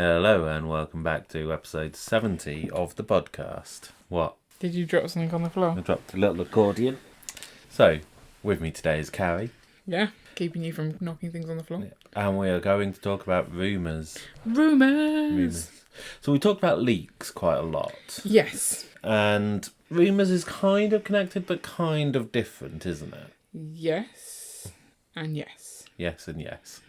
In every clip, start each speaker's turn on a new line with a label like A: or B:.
A: Hello and welcome back to episode 70 of the Bodcast. What?
B: Did you drop something on the floor?
A: I dropped a little accordion. So, with me today is Carrie.
B: Yeah, keeping you from knocking things on the floor.
A: And we are going to talk about rumours.
B: Rumours!
A: So we talked about leaks quite a lot.
B: Yes.
A: And rumours is kind of connected but kind of different, isn't it?
B: Yes. And yes.
A: Yes and yes.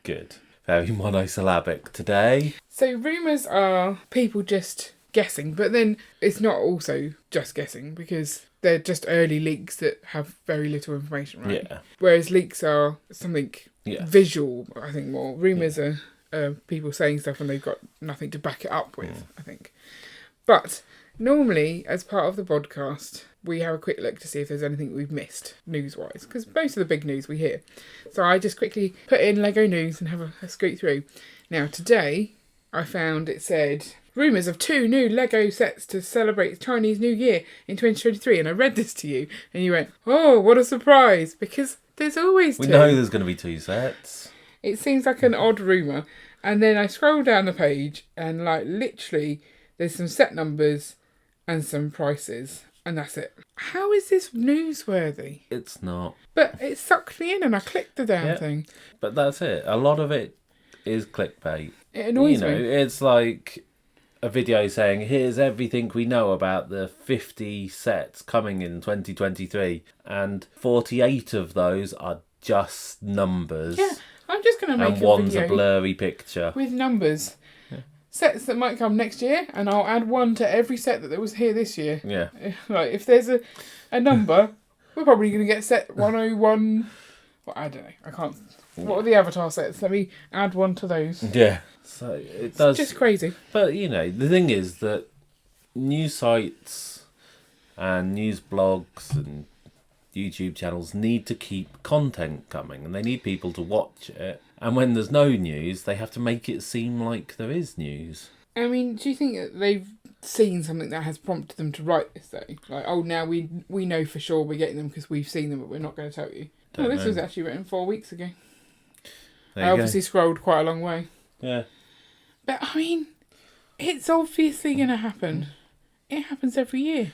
A: Good. Very monosyllabic today.
B: So rumours are people just guessing, but then it's not also just guessing because they're just early leaks that have very little information, right?
A: Yeah.
B: Whereas leaks are something
A: Yeah.
B: visual, I think more. Rumours are people saying stuff and they've got nothing to back it up with, I think. But normally, as part of the podcast, we have a quick look to see if there's anything we've missed news-wise, because most of the big news we hear. So I just quickly put in Lego news and have a scoot through. Now, today, I found it said, rumours of 2 new Lego sets to celebrate Chinese New Year in 2023. And I read this to you, and you went, oh, what a surprise, because there's always 2.
A: We know there's going to be 2 sets.
B: It seems like an odd rumour. And then I scroll down the page, and literally, there's some set numbers and some prices. And that's it. How is this newsworthy?
A: It's not.
B: But it sucked me in and I clicked the damn thing.
A: But that's it. A lot of it is clickbait.
B: It annoys me.
A: It's like a video saying, here's everything we know about the 50 sets coming in 2023. And 48 of those are just numbers.
B: Yeah, I'm just going to make
A: and
B: a
A: one's
B: video
A: a blurry picture.
B: with numbers. Sets that might come next year, and I'll add 1 to every set that was here this year.
A: Yeah.
B: Like, if there's a number, we're probably going to get set 101. Well, I don't know. I can't. What are the Avatar sets? Let me add 1 to those.
A: Yeah. So it does.
B: It's just crazy.
A: But, the thing is that news sites and news blogs and YouTube channels need to keep content coming, and they need people to watch it. And when there's no news, they have to make it seem like there is news.
B: I mean, do you think that they've seen something that has prompted them to write this, though? Like, oh, now we know for sure we're getting them because we've seen them, but we're not going to tell you. This was actually written 4 weeks ago. I obviously scrolled quite a long way.
A: Yeah.
B: But, I mean, it's obviously going to happen. It happens every year.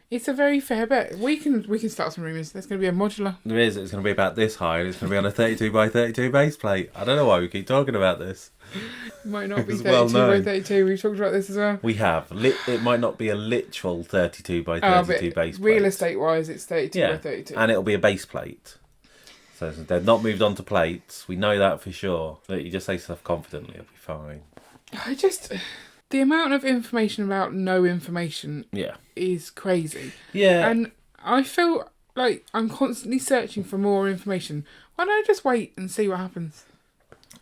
B: It's a very fair bet. We can start some rumours. There's going to be a modular.
A: There is. It's going to be about this high, and it's going to be on a 32 by 32 base plate. I don't know why we keep talking about this.
B: It might not be
A: It's
B: 32
A: well
B: by
A: known.
B: 32. We've talked about this as well.
A: We have. It might not be a literal 32 by 32 base plate.
B: Real estate-wise, it's 32 by 32.
A: And it'll be a base plate. So they've not moved on to plates. We know that for sure. But you just say stuff confidently, it'll be fine.
B: The amount of information about no information is crazy.
A: Yeah.
B: And I feel like I'm constantly searching for more information. Why don't I just wait and see what happens?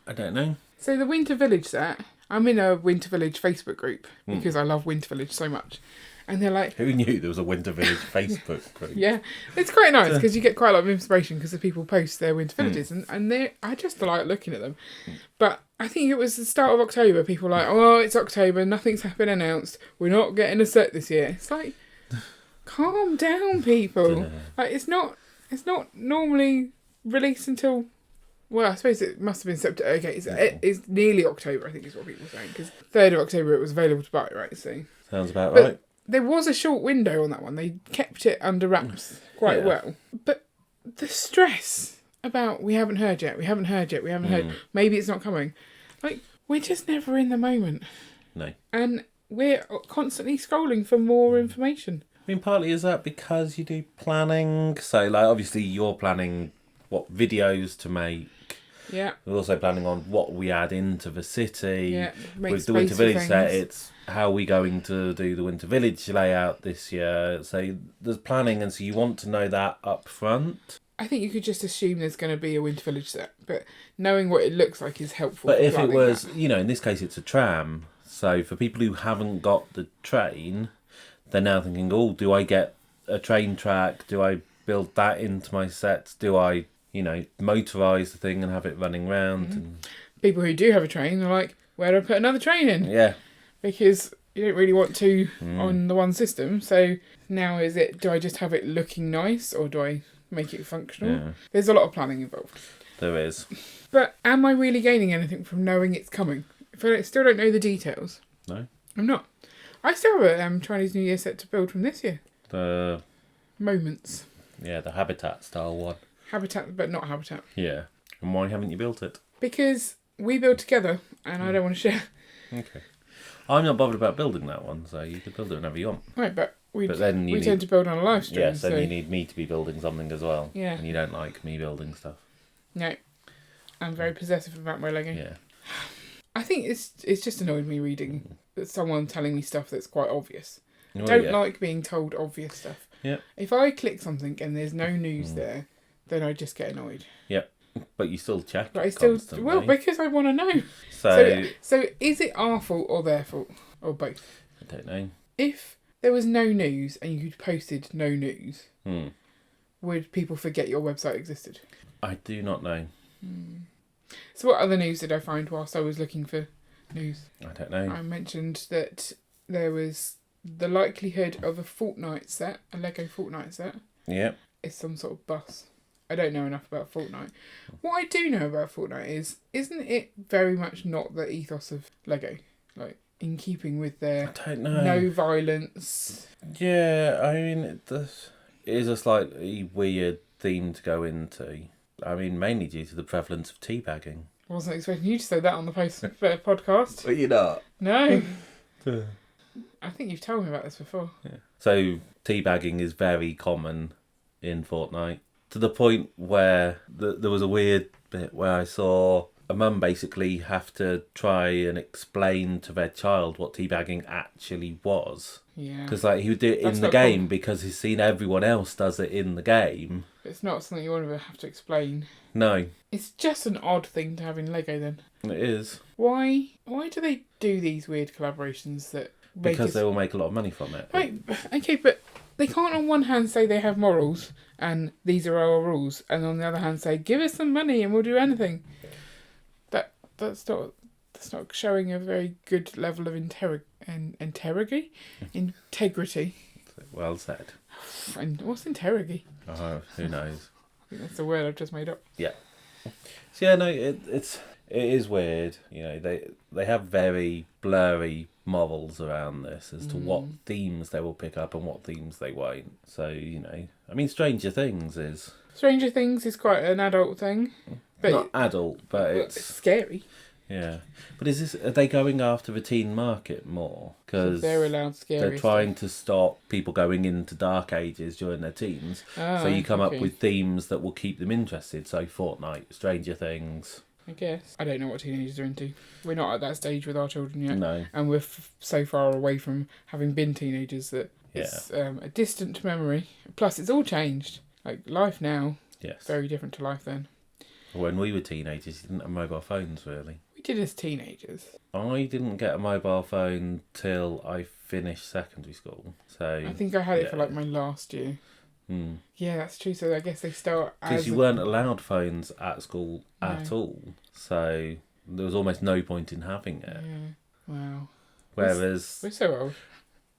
A: I don't know.
B: So the Winter Village set, I'm in a Winter Village Facebook group because I love Winter Village so much. And they're like...
A: Who knew there was a Winter Village Facebook group?
B: Yeah. It's quite nice because you get quite a lot of inspiration because the people post their Winter Villages and I just like looking at them. But I think it was the start of October. People were like, oh, it's October, nothing's been announced. We're not getting a set this year. It's like, calm down, people. Like, it's not normally released until... Well, I suppose it must have been September. Okay, it's nearly October, I think is what people are saying. Because 3rd of October it was available to buy, right? So
A: Sounds about right.
B: There was a short window on that one. They kept it under wraps quite well. But the stress about we haven't heard yet, maybe it's not coming. Like, we're just never in the moment.
A: No.
B: And we're constantly scrolling for more information.
A: I mean, partly is that because you do planning. So, obviously you're planning what videos to make.
B: Yeah.
A: We're also planning on what we add into the city.
B: Yeah.
A: With the Winter Village set, it's how are we going to do the Winter Village layout this year. So there's planning, and so you want to know that up front.
B: I think you could just assume there's going to be a Winter Village set, but knowing what it looks like is helpful.
A: But if it was, in this case it's a tram. So for people who haven't got the train, they're now thinking, oh, do I get a train track? Do I build that into my sets? Do I... motorise the thing and have it running round. And...
B: People who do have a train are like, where do I put another train in?
A: Yeah.
B: Because you don't really want to on the one system. So now do I just have it looking nice or do I make it functional? Yeah. There's a lot of planning involved.
A: There is.
B: But am I really gaining anything from knowing it's coming? if I still don't know the details,
A: No?
B: I'm not. I still have a Chinese New Year set to build from this year.
A: The
B: Moments.
A: the Habitat style one.
B: Habitat, but not Habitat.
A: Yeah. And why haven't you built it?
B: Because we build together and I don't want to share.
A: Okay. I'm not bothered about building that one, so you can build it whenever you want.
B: Right, but we
A: then
B: tend to build on a live stream.
A: Yes, then you need me to be building something as well.
B: Yeah.
A: And you don't like me building stuff.
B: No. I'm very possessive about my Lego.
A: Yeah.
B: I think it's just annoyed me reading that someone telling me stuff that's quite obvious.
A: Well,
B: Don't like being told obvious stuff.
A: Yeah.
B: If I click something and there's no news there, then I just get annoyed.
A: Yeah. But you still check
B: But
A: it
B: I still
A: constantly.
B: well because I want to know. So is it our fault or their fault or both?
A: I don't know.
B: If there was no news and you posted no news, would people forget your website existed?
A: I do not know.
B: So what other news did I find whilst I was looking for news?
A: I don't know.
B: I mentioned that there was the likelihood of a Fortnite set, a Lego Fortnite set.
A: Yeah.
B: Is some sort of bus. I don't know enough about Fortnite. What I do know about Fortnite is, isn't it very much not the ethos of Lego? Like, in keeping with their
A: I don't know.
B: no violence.
A: Yeah, I mean, it is a slightly weird theme to go into. I mean, mainly due to the prevalence of teabagging.
B: I wasn't expecting you to say that on the podcast.
A: But you're not.
B: No. I think you've told me about this before.
A: Yeah. So, teabagging is very common in Fortnite. To the point where there was a weird bit where I saw a mum basically have to try and explain to their child what teabagging actually was.
B: Yeah.
A: Because he would do it in the game because he's seen everyone else does it in the game.
B: It's not something you want to have to explain.
A: No.
B: It's just an odd thing to have in Lego then.
A: It is.
B: Why do they do these weird collaborations that make
A: Because they will make a lot of money from it.
B: Right, okay, but they can't on one hand say they have morals and these are our rules, and on the other hand say give us some money and we'll do anything. That's not showing a very good level of integrity.
A: Well said.
B: And what's integrity?
A: Who knows?
B: I think that's the word I've just made up.
A: Yeah. So yeah, no, it is weird. You know, they have very blurry morals around this as to what themes they will pick up and what themes they won't. So, you know, I mean, Stranger Things is
B: quite an adult thing. But
A: not adult, but it's
B: scary.
A: Yeah. But are they going after the teen market more? Because
B: they're allowed scary
A: they're trying to stop people going into dark ages during their teens. So you come up with themes that will keep them interested. So Fortnite, Stranger Things.
B: I guess. I don't know what teenagers are into. We're not at that stage with our children yet.
A: No.
B: And we're so far away from having been teenagers that it's a distant memory. Plus, it's all changed. Like, life now, very different to life then.
A: When we were teenagers, you didn't have mobile phones, really.
B: We did as teenagers.
A: I didn't get a mobile phone till I finished secondary school. So
B: I think I had it for, like, my last year. Yeah, that's true. So I guess they start
A: because you weren't allowed phones at school at all. So there was almost no point in having it.
B: Yeah. Wow.
A: Whereas
B: we're so old.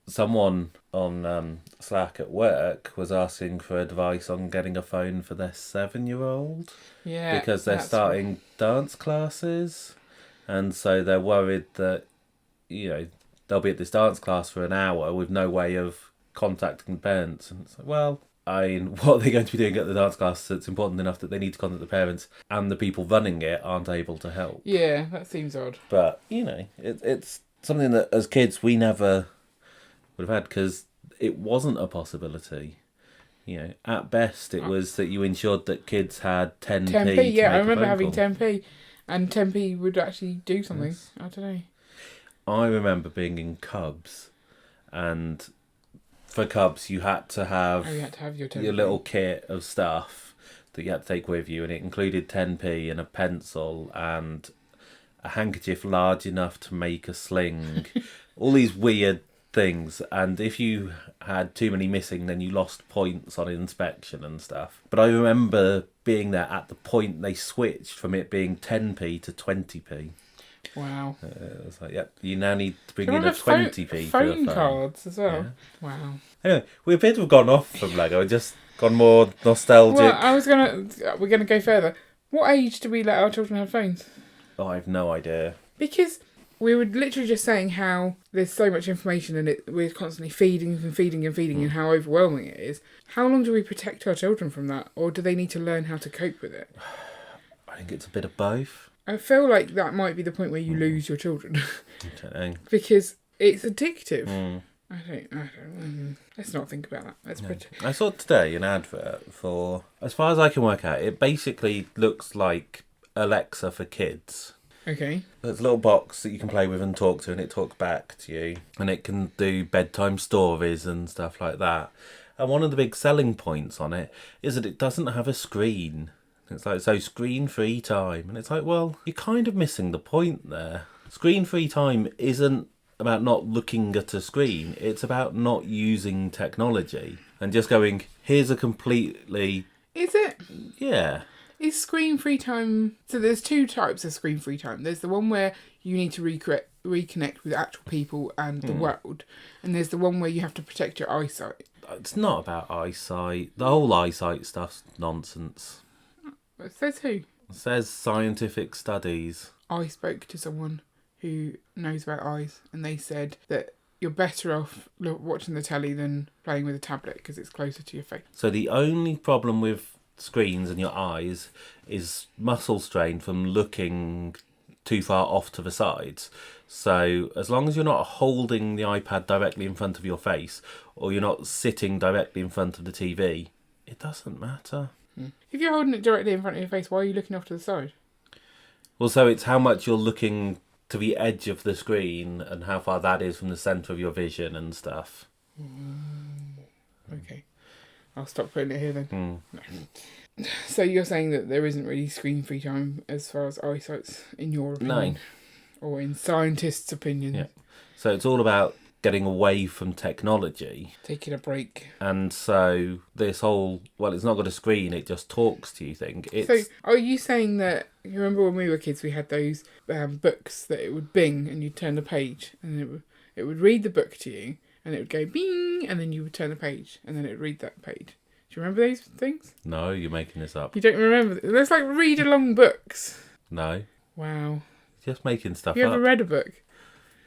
A: Someone on Slack at work was asking for advice on getting a phone for their 7-year-old.
B: Yeah.
A: Because they're starting dance classes. And so they're worried that, you know, they'll be at this dance class for an hour with no way of contacting parents. And it's like, well, I mean, what are they going to be doing at the dance class that's important enough that they need to contact the parents and the people running it aren't able to help?
B: Yeah, that seems odd.
A: But, you know, it's something that as kids we never would have had because it wasn't a possibility. You know, at best it was that you ensured that kids had 10p.
B: 10p, yeah, I remember having 10p. And 10p would actually do something. Yes. I don't know.
A: I remember being in Cubs, and for Cubs you had to have, your little kit of stuff that you had to take with you, and it included 10p and a pencil and a handkerchief large enough to make a sling. All these weird things, and if you had too many missing then you lost points on inspection and stuff. But I remember being there at the point they switched from it being 10p to 20p.
B: Wow.
A: It was like, yep, you now need to bring in a 20p for the phone
B: cards as well.
A: Yeah.
B: Wow.
A: Anyway, we appear to have gone off from Lego and just gone more nostalgic.
B: Well, we're gonna go further. What age do we let our children have phones?
A: Oh, I have no idea.
B: Because we were literally just saying how there's so much information and we're constantly feeding and how overwhelming it is. How long do we protect our children from that? Or do they need to learn how to cope with it?
A: I think it's a bit of both.
B: I feel like that might be the point where you lose your children.
A: I don't know.
B: Because it's addictive. I don't. Let's not think about that.
A: I saw today an advert for, as far as I can work out, it basically looks like Alexa for kids.
B: Okay.
A: There's a little box that you can play with and talk to, and it talks back to you. And it can do bedtime stories and stuff like that. And one of the big selling points on it is that it doesn't have a screen. It's like, so screen-free time. And it's like, well, you're kind of missing the point there. Screen-free time isn't about not looking at a screen. It's about not using technology and just going, here's a completely...
B: Is it?
A: Yeah.
B: Is screen-free time... So there's two types of screen-free time. There's the one where you need to reconnect with actual people and the world. And there's the one where you have to protect your eyesight.
A: It's not about eyesight. The whole eyesight stuff's nonsense.
B: It says who?
A: It says scientific studies.
B: I spoke to someone who knows about eyes, and they said that you're better off watching the telly than playing with a tablet because it's closer to your face.
A: So the only problem with screens and your eyes is muscle strain from looking too far off to the sides. So as long as you're not holding the iPad directly in front of your face, or you're not sitting directly in front of the TV, it doesn't matter.
B: If you're holding it directly in front of your face, why are you looking off to the side?
A: Well, so it's how much you're looking to the edge of the screen and how far that is from the centre of your vision and stuff.
B: Okay. I'll stop putting it here then. No. So you're saying that there isn't really screen-free time as far as eyesight's, in your opinion? No. Or in scientists' opinion?
A: Yeah. So it's all about getting away from technology.
B: Taking a break.
A: And so this whole, well, it's not got a screen, it just talks to you thing.
B: So are you saying that, you remember when we were kids we had those books that it would bing and you'd turn the page and it would read the book to you and it would go bing and then you would turn the page and then it would read that page. Do you remember those things?
A: No, you're making this up.
B: You don't remember? There's like read-along books.
A: No.
B: Wow.
A: Just making stuff up.
B: You ever read a book?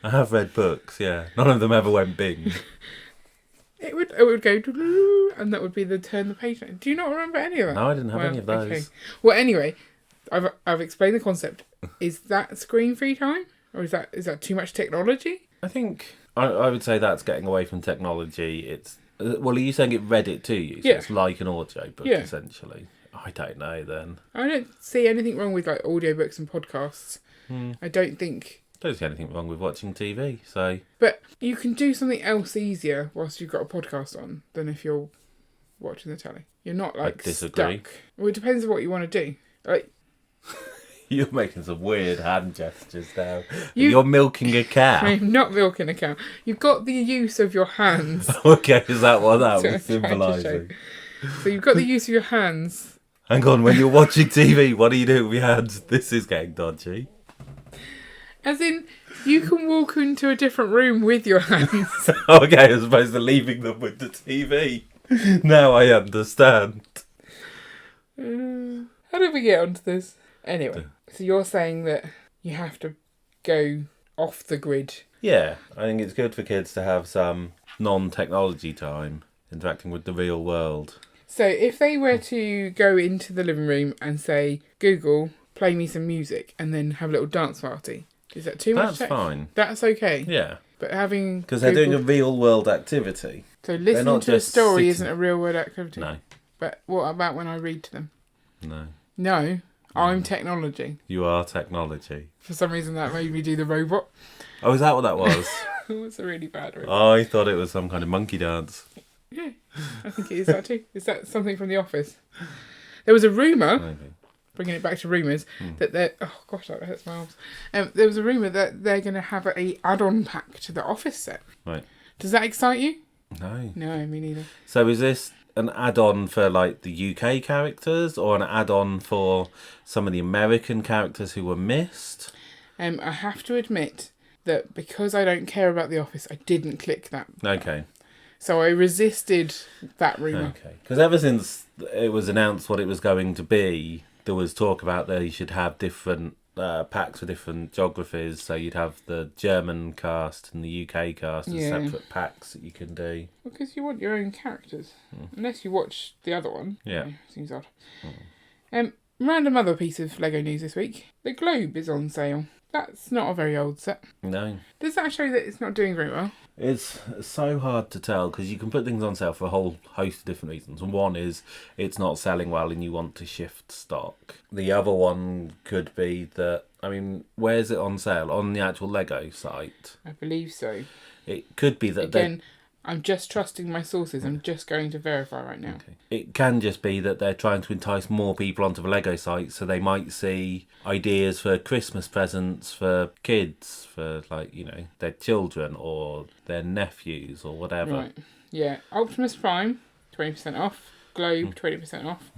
A: I have read books, yeah. None of them ever went bing.
B: It would go and that would be the turn the page. Do you not remember any of that?
A: No, I didn't have any of those. Okay.
B: Well, anyway, I've explained the concept. Is that screen-free time? Or is that too much technology?
A: I think I would say that's getting away from technology. It's well, are you saying it read it to you? So it's like an audio book, essentially. I don't know then.
B: I don't see anything wrong with like audiobooks and podcasts. I don't
A: see anything wrong with watching TV, so...
B: But you can do something else easier whilst you've got a podcast on than if you're watching the telly. You're not, like, stuck. Well, it depends on what you want to do. Like...
A: You're making some weird hand gestures now. You're milking a cow.
B: I'm not milking a cow. You've got the use of your hands.
A: Okay, is that what that was symbolising?
B: So you've got the use of your hands.
A: Hang on, when you're watching TV, what do you do with your hands? This is getting dodgy.
B: As in, you can walk into a different room with your hands.
A: Okay, as opposed to leaving them with the TV. Now I understand.
B: How did we get onto this? Anyway, so you're saying that you have to go off the grid.
A: Yeah, I think it's good for kids to have some non-technology time interacting with the real world.
B: So if they were to go into the living room and say, Google, play me some music, and then have a little dance party... Is that too much?
A: That's fine.
B: That's okay?
A: Yeah.
B: But having...
A: Because they're doing a real-world activity.
B: So listening to a story isn't a real-world activity?
A: No.
B: But what about when I read to them?
A: No.
B: No? I'm technology.
A: You are technology.
B: For some reason that made me do the robot.
A: Oh, is that what that was?
B: It's a really bad robot.
A: I thought it was some kind of monkey dance.
B: Yeah, I think it is that too. Is that something from The Office? There was a rumour...
A: Maybe.
B: Bringing it back to rumours, that they're... Oh, gosh, that hurts my arms. There was a rumour that they're going to have a add-on pack to the Office set.
A: Right.
B: Does that excite you?
A: No.
B: No, me neither.
A: So is this an add-on for, like, the UK characters, or an add-on for some of the American characters who were missed?
B: I have to admit that because I don't care about The Office, I didn't click that.
A: Okay.
B: So I resisted that rumour.
A: Okay. Because ever since it was announced what it was going to be... There was talk about they should have different packs with different geographies. So you'd have the German cast and the UK cast as separate packs that you can do.
B: Because you want your own characters. Unless you watch the other one.
A: Yeah.
B: Seems odd. Random other piece of Lego news this week. The Globe is on sale. That's not a very old set.
A: No.
B: Does that show that it's not doing very well?
A: It's so hard to tell because you can put things on sale for a whole host of different reasons. And one is it's not selling well and you want to shift stock. The other one could be that, I mean, where's it on sale? On the actual Lego site?
B: I believe so.
A: It could be that
B: Again, I'm just trusting my sources. I'm just going to verify right now.
A: Okay. It can just be that they're trying to entice more people onto the Lego site, so they might see ideas for Christmas presents for kids, for their children or their nephews or whatever.
B: Right. Yeah. Optimus Prime, 20% off. Globe, 20% off.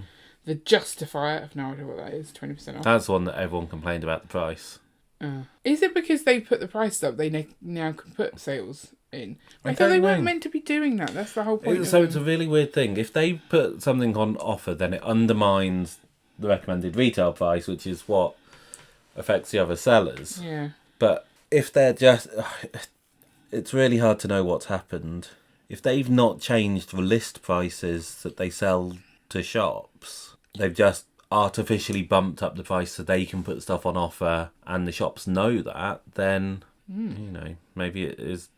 B: The Justifier, I've no idea what that is, 20% off.
A: That's the one that everyone complained about the price.
B: Is it because they put the price up, they now can put sales in? I thought
A: don't
B: they
A: know.
B: weren't meant to be doing that. That's the whole point.
A: So it's a really weird thing. If they put something on offer, then it undermines the recommended retail price, which is what affects the other sellers.
B: Yeah.
A: But if they're just... It's really hard to know what's happened. If they've not changed the list prices that they sell to shops, they've just artificially bumped up the price so they can put stuff on offer and the shops know that, then, maybe it is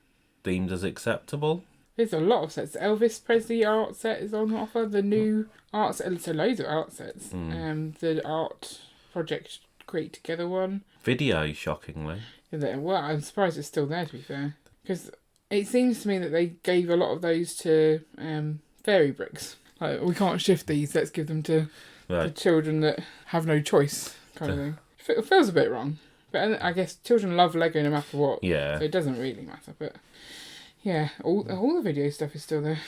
A: deemed as acceptable.
B: There's a lot of sets. Elvis Presley art set is on offer. The new art set, so loads of art sets. The art project Create Together one.
A: Video, shockingly.
B: Well, I'm surprised it's still there, to be fair. Because it seems to me that they gave a lot of those to fairy bricks. Like, we can't shift these, let's give them to the children that have no choice, kind of thing. It feels a bit wrong. But I guess children love Lego no matter what.
A: Yeah.
B: So it doesn't really matter. But yeah, all the video stuff is still there.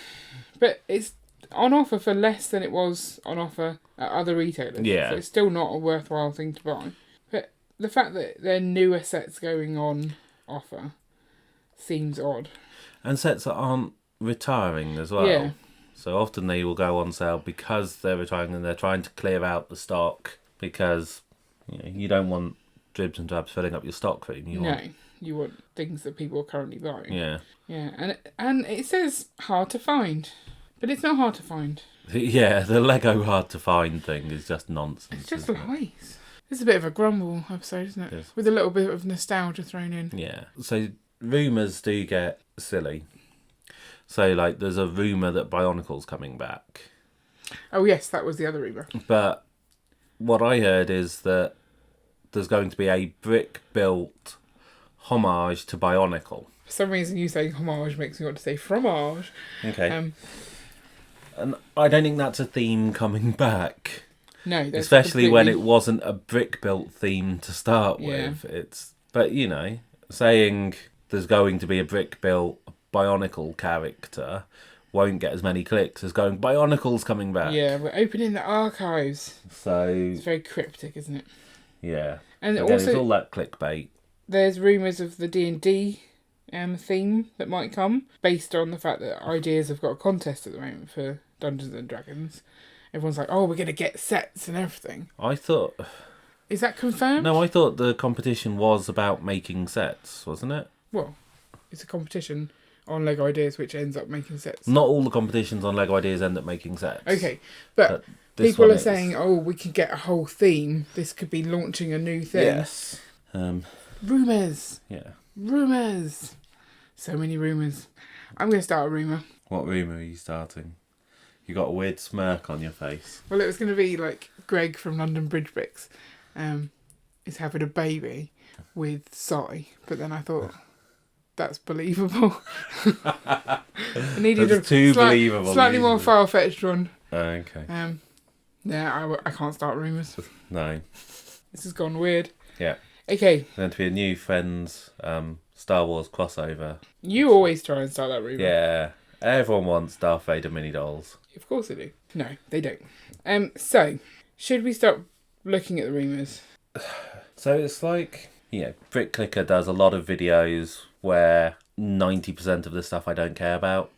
B: But it's on offer for less than it was on offer at other retailers.
A: Yeah.
B: So it's still not a worthwhile thing to buy. But the fact that there are newer sets going on offer seems odd.
A: And sets that aren't retiring as well.
B: Yeah.
A: So often they will go on sale because they're retiring and they're trying to clear out the stock because you don't want dribs and drabs filling up your stock room.
B: You want things that people are currently buying.
A: Yeah.
B: Yeah, and it says hard to find, but it's not hard to find.
A: Yeah, the Lego hard to find thing is just nonsense.
B: It's just lies. It's a bit of a grumble episode, isn't it?
A: It is.
B: With a little bit of nostalgia thrown in.
A: Yeah. So rumours do get silly. So, there's a rumour that Bionicle's coming back.
B: Oh, yes, that was the other rumour.
A: But what I heard is that there's going to be a brick-built homage to Bionicle.
B: For some reason, you saying homage makes me want to say fromage.
A: Okay. And I don't think that's a theme coming back.
B: No, that's
A: especially when it wasn't a brick-built theme to start with. But, saying there's going to be a brick-built Bionicle character won't get as many clicks as going, Bionicle's coming back.
B: Yeah, we're opening the archives.
A: So
B: it's very cryptic, isn't it?
A: Yeah.
B: And
A: again,
B: also,
A: it's all that clickbait.
B: There's rumours of the D&D theme that might come, based on the fact that Ideas have got a contest at the moment for Dungeons and Dragons. Everyone's like, oh, we're going to get sets and everything.
A: I thought...
B: Is that confirmed?
A: No, I thought the competition was about making sets, wasn't it?
B: Well, it's a competition on Lego Ideas which ends up making sets.
A: Not all the competitions on Lego Ideas end up making sets.
B: Okay, but people are saying, oh, we can get a whole theme. This could be launching a new thing.
A: Yes.
B: Rumours.
A: Yeah.
B: Rumours. So many rumours. I'm going to start a rumour.
A: What rumour are you starting? You got a weird smirk on your face.
B: Well, it was going to be like Greg from London Bridge Bricks is having a baby with Sai, but then I thought that's believable. I needed
A: that's too believable.
B: Slightly more far-fetched one.
A: Okay.
B: I can't start rumours.
A: No.
B: This has gone weird.
A: Yeah.
B: Okay.
A: There's going to be a new Friends Star Wars crossover.
B: You always try and start that rumour.
A: Yeah. Everyone wants Darth Vader mini dolls.
B: Of course they do. No, they don't. So, should we start looking at the rumours?
A: So it's like, Brick Clicker does a lot of videos where 90% of the stuff I don't care about.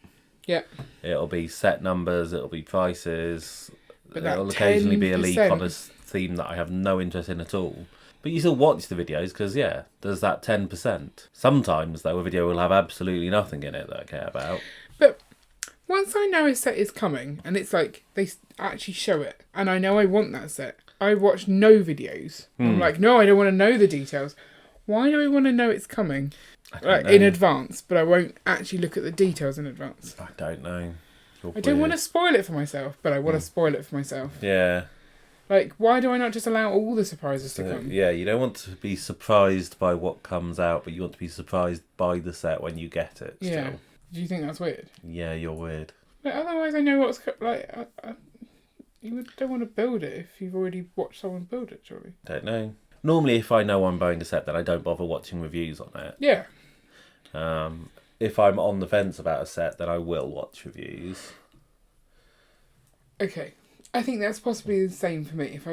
B: Yeah.
A: It'll be set numbers, it'll be prices,
B: But
A: it'll occasionally be a leak on a theme that I have no interest in at all. But you still watch the videos because, there's that 10%. Sometimes, though, a video will have absolutely nothing in it that I care about.
B: But once I know a set is coming, and it's like they actually show it, and I know I want that set, I watch no videos. I'm like, no, I don't want to know the details. Why do I want to know it's coming? In advance, but I won't actually look at the details in advance.
A: I don't know.
B: I don't want to spoil it for myself, but I want to spoil it for myself.
A: Yeah.
B: Like, why do I not just allow all the surprises to come?
A: Yeah, you don't want to be surprised by what comes out, but you want to be surprised by the set when you get it.
B: Yeah.
A: Still.
B: Do you think that's weird?
A: Yeah, you're weird.
B: Like, otherwise, I know what's you don't want to build it if you've already watched someone build it, surely.
A: Don't know. Normally, if I know I'm buying a set, then I don't bother watching reviews on it.
B: Yeah.
A: If I'm on the fence about a set, then I will watch reviews.
B: Okay. I think that's possibly the same for me. If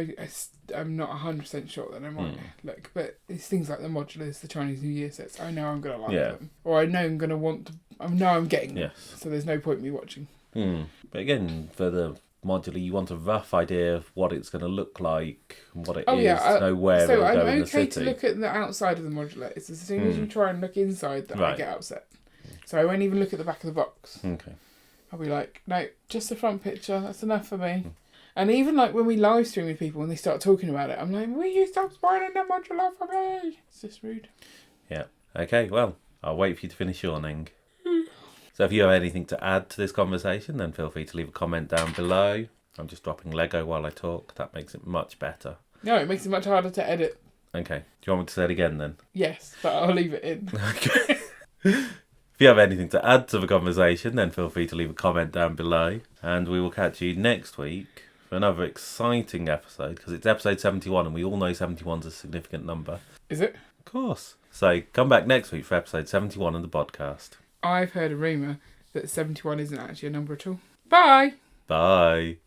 B: I'm not 100% sure, then I might look. But it's things like the modulars, the Chinese New Year sets. I know I'm going to like them, or I know I'm going to want to. I know I'm getting them.
A: Yes.
B: So there's no point in me watching.
A: But again, for the modular, you want a rough idea of what it's going to look like, what it is, know where it'll go in the city.
B: So I'm okay to look at the outside of the modular. It's as soon as you try and look inside that I get upset. So I won't even look at the back of the box.
A: Okay.
B: I'll be like, no, just the front picture. That's enough for me. And even like when we live stream with people and they start talking about it, I'm like, will you stop spoiling the modular for me? It's just rude.
A: Yeah. Okay, well, I'll wait for you to finish yawning. So if you have anything to add to this conversation, then feel free to leave a comment down below. I'm just dropping Lego while I talk. That makes it much better.
B: No, it makes it much harder to edit.
A: Okay. Do you want me to say it again then?
B: Yes, but I'll leave it in.
A: Okay. If you have anything to add to the conversation, then feel free to leave a comment down below. And we will catch you next week for another exciting episode, because it's episode 71 and we all know 71's a significant number.
B: Is it?
A: Of course. So come back next week for episode 71 of the Bodcast.
B: I've heard a rumour that 71 isn't actually a number at all. Bye!
A: Bye.